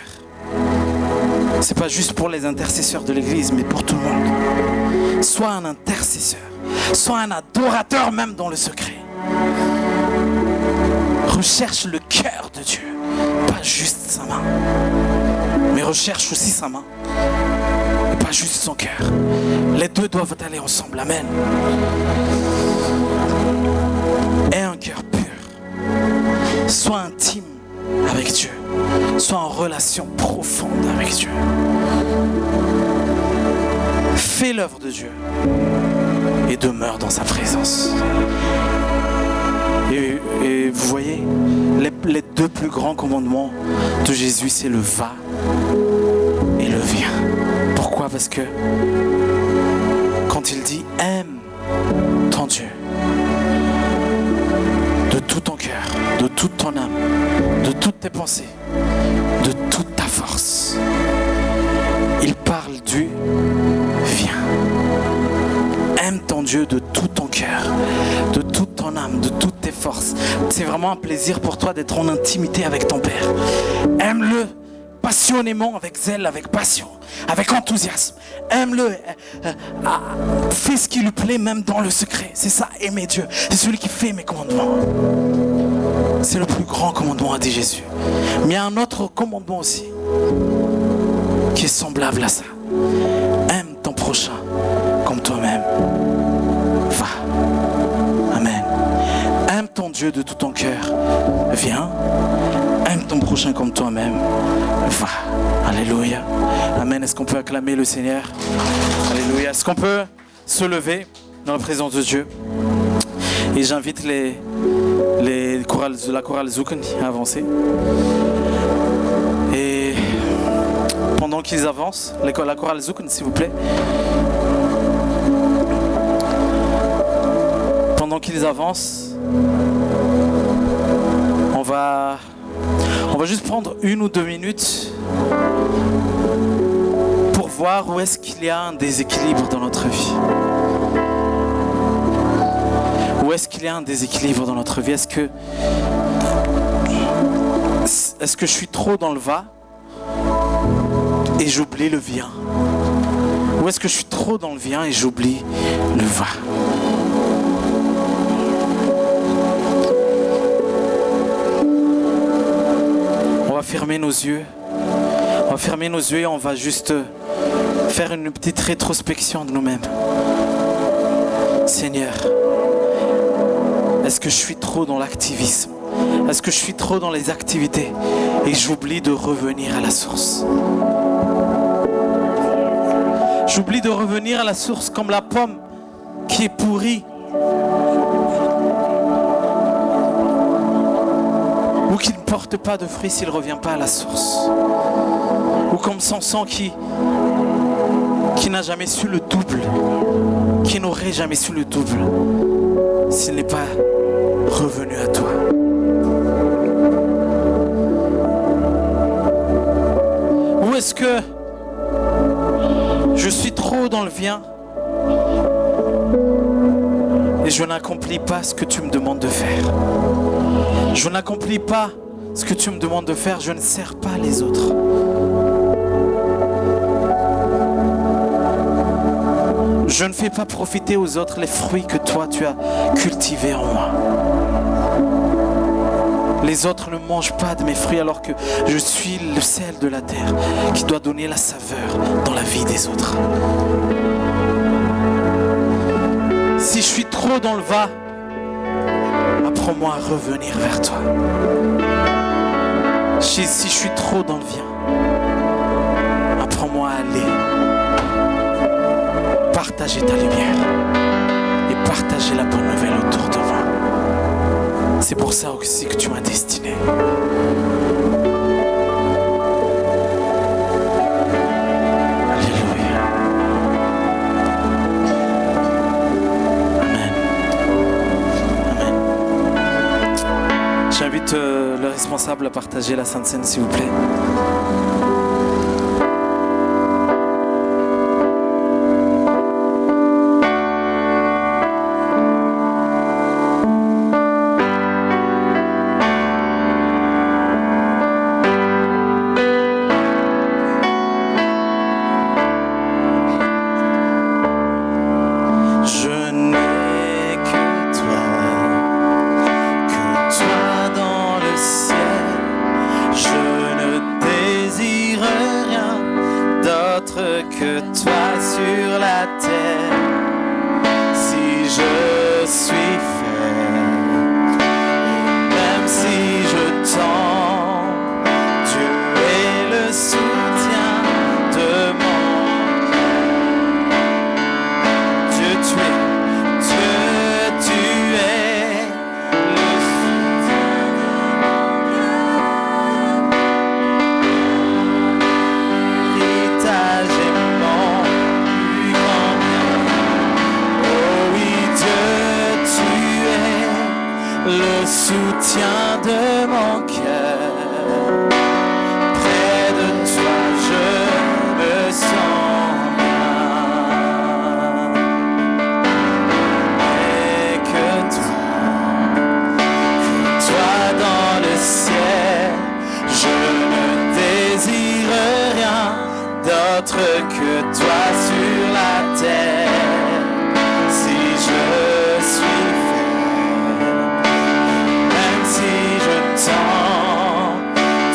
C'est pas juste pour les intercesseurs de l'église, mais pour tout le monde. Sois un intercesseur. Sois un adorateur même dans le secret. Recherche le cœur de Dieu, pas juste sa main, mais recherche aussi sa main, et pas juste son cœur. Les deux doivent aller ensemble. Amen. Aie un cœur pur. Sois intime avec Dieu. Sois en relation profonde avec Dieu. Fais l'œuvre de Dieu et demeure dans sa présence. Et vous voyez, les deux plus grands commandements de Jésus, c'est le va et le viens. Pourquoi? Parce que quand il dit aime ton Dieu de tout ton cœur, de toute ton âme, de toutes tes pensées, de toute ta force, il parle du viens. Aime ton Dieu de tout ton cœur, de toute ton âme, de toutes tes forces. C'est vraiment un plaisir pour toi d'être en intimité avec ton Père. Aime-le passionnément, avec zèle, avec passion, avec enthousiasme. Aime-le. Fais ce qui lui plaît même dans le secret. C'est ça, aimer Dieu. C'est celui qui fait mes commandements. C'est le plus grand commandement, a dit Jésus. Mais il y a un autre commandement aussi qui est semblable à ça. Aime ton prochain comme toi-même. Va. Amen. Aime ton Dieu de tout ton cœur. Viens. Aime ton prochain comme toi-même. Va. Alléluia. Amen. Est-ce qu'on peut acclamer le Seigneur? Alléluia. Est-ce qu'on peut se lever dans la présence de Dieu? Et j'invite la chorale Zuken à avancer. Et pendant qu'ils avancent, la chorale Zuken, s'il vous plaît. Pendant qu'ils avancent, on va juste prendre 1 ou 2 minutes pour voir où est-ce qu'il y a un déséquilibre dans notre vie. Où est-ce qu'il y a un déséquilibre dans notre vie? Est-ce que je suis trop dans le va et j'oublie le viens? Ou est-ce que je suis trop dans le viens et j'oublie le va? On va fermer nos yeux. On va fermer nos yeux et on va juste faire une petite rétrospection de nous-mêmes. Seigneur, est-ce que je suis trop dans l'activisme? Est-ce que je suis trop dans les activités et j'oublie de revenir à la source? J'oublie de revenir à la source comme la pomme qui est pourrie ou qui ne porte pas de fruits s'il ne revient pas à la source. Ou comme Samson qui n'a jamais su le double, qui n'aurait jamais su le double s'il n'est pas revenu à toi. Ou est-ce que je suis trop dans le viens et je n'accomplis pas ce que tu me demandes de faire? Je n'accomplis pas ce que tu me demandes de faire, je ne sers pas les autres. Je ne fais pas profiter aux autres les fruits que toi tu as cultivés en moi. Les autres ne mangent pas de mes fruits alors que je suis le sel de la terre qui doit donner la saveur dans la vie des autres. suis trop dans le va, apprends-moi à revenir vers toi. Si je suis trop dans le vient, apprends-moi à aller partager ta lumière et partager la bonne nouvelle autour de moi. C'est pour ça aussi que tu m'as destiné. Alléluia. Amen. Amen. J'invite le responsable à partager la Sainte Seine, s'il vous plaît. Que toi sur la terre, si je suis faible, même si je tombe, Dieu est le soutien de mon Dieu, tu es le soutien de mon héritage. Le soutien de mon cœur, près de toi je me sens bien. Et que toi dans le ciel, je ne désire rien d'autre que toi sur la terre. Si je suis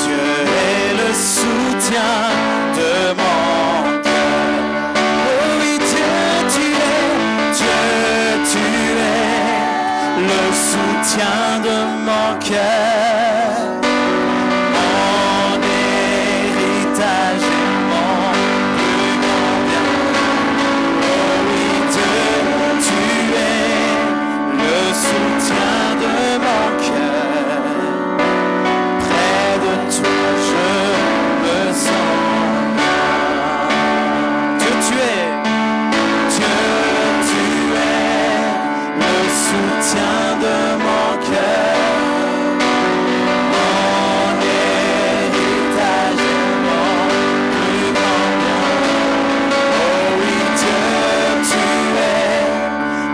Dieu est le soutien de mon cœur. Oh oui, Dieu, tu es le soutien de mon cœur. Mon héritage et mon plus grand bien. Oh oui, Dieu, tu es le soutien de mon cœur. Soutien de mon cœur, mon héritage et mon plus grand bien. Oh oui, Dieu, tu es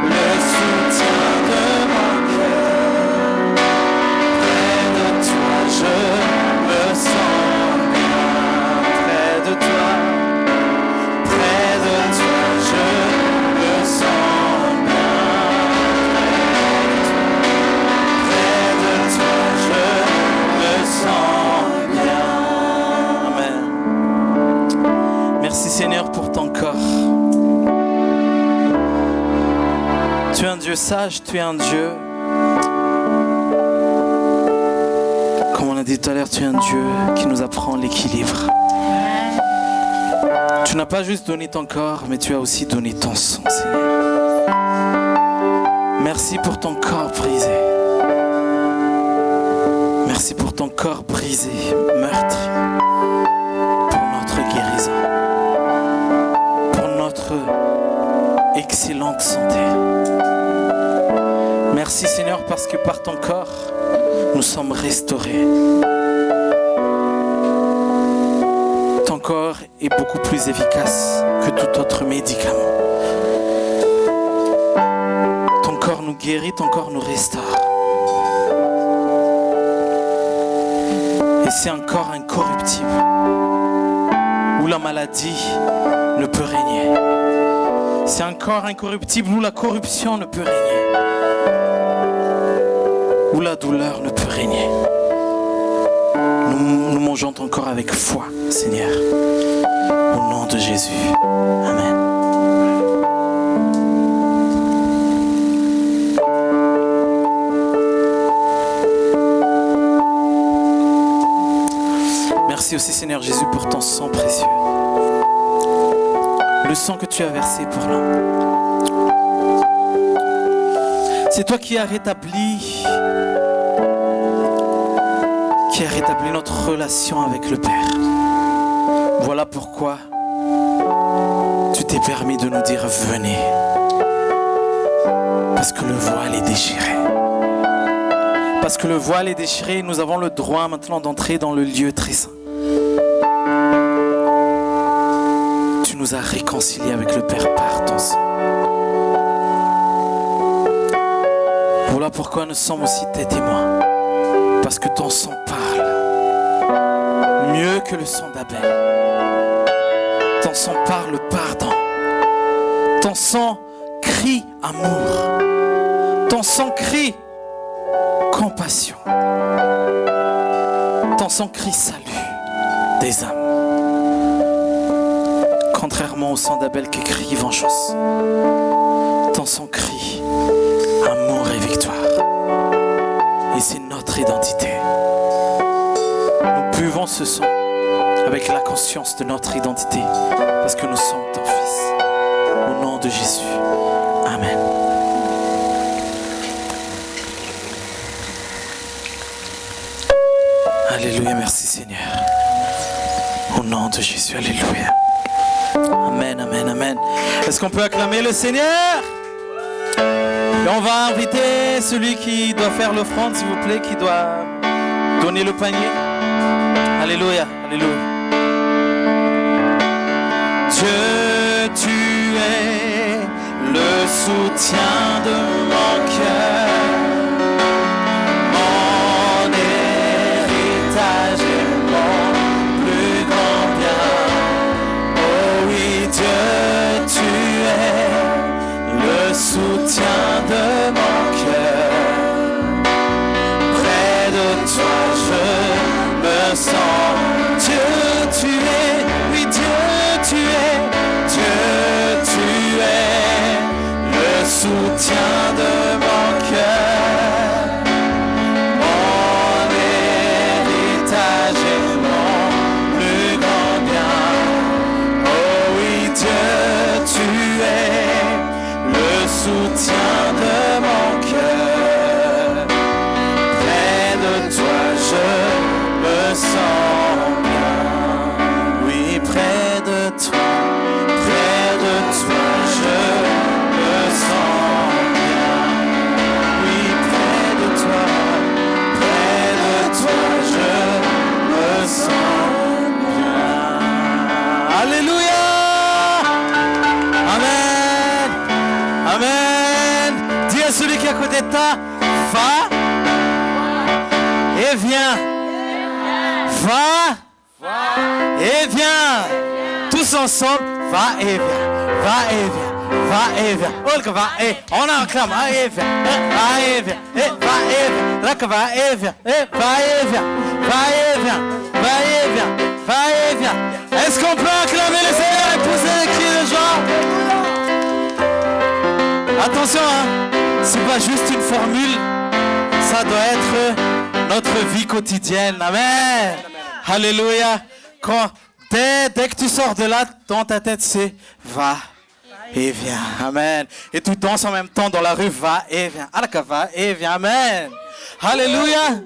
le soutien de mon cœur. Près de toi, je me sens bien. Près de toi, je me sens bien. Merci Seigneur pour ton corps. Tu es un Dieu sage, tu es un Dieu. Comme on a dit tout à l'heure, tu es un Dieu qui nous apprend l'équilibre. Tu n'as pas juste donné ton corps, mais tu as aussi donné ton sang, Seigneur. Merci pour ton corps brisé. Merci pour ton corps brisé, meurtri, pour notre guérison, pour notre excellente santé. Merci Seigneur parce que par ton corps, nous sommes restaurés. Ton corps est beaucoup plus efficace que tout autre médicament. Ton corps nous guérit, ton corps nous restaure. Et c'est un corps incorruptible, où la maladie ne peut régner. C'est un corps incorruptible où la corruption ne peut régner, où la douleur ne peut régner. Nous mangeons ton corps avec foi, Seigneur, au nom de Jésus. Amen. aussi, Seigneur Jésus, pour ton sang précieux. Le sang que tu as versé pour nous. C'est toi qui as rétabli notre relation avec le Père. Voilà pourquoi tu t'es permis de nous dire venez. Parce que le voile est déchiré. Parce que le voile est déchiré, nous avons le droit maintenant d'entrer dans le lieu très saint. Tu nous as réconciliés avec le Père par ton sang. Voilà pourquoi nous sommes aussi tes témoins. Parce que ton sang parle mieux que le sang d'Abel. Ton sang parle pardon. Ton sang crie amour. Ton sang crie compassion. Ton sang crie salut des âmes. Contrairement au sang d'Abel qui crie vengeance. Ton sang crie amour et victoire. Et c'est notre identité. Nous buvons ce sang avec la conscience de notre identité parce que nous sommes ton Fils. Au nom de Jésus. Amen. Alléluia, merci Seigneur. Au nom de Jésus, alléluia. Amen, amen, amen. Est-ce qu'on peut acclamer le Seigneur? Et on va inviter celui qui doit faire l'offrande, s'il vous plaît, qui doit donner le panier. Alléluia, alléluia. Dieu, tu es le soutien de mon cœur. Mon héritage et mon plus grand bien. Oh oui, Dieu, tu es le soutien de mon cœur. Près de toi je me sens. Dieu tu es, oui Dieu tu es, Dieu tu es le soutien de mon cœur. Mon héritage et mon plus grand bien. Oh oui Dieu tu es le soutien de mon cœur. Près de toi je me sens bien. Oui, près de toi je me sens bien. Oui, près de toi je me sens bien. Alléluia! Amen! Amen! Dis à celui qui est à côté de toi, va et viens. Va et viens. Tous ensemble, va et viens. Va et viens. Va et viens. Va et. On acclame. Va et viens. Va et viens. Va et viens. Va et viens. Va et viens. Va et viens. Va et viens. Va et viens. Est-ce qu'on peut acclamer le Seigneur et pousser les cris de joie? Attention, hein. C'est pas juste une formule. Ça doit être notre vie quotidienne. Amen. Alléluia. Dès que tu sors de là, dans ta tête, c'est va et viens. Amen. Et tu danses en même temps dans la rue, va et viens. Va et viens. Amen. Alléluia.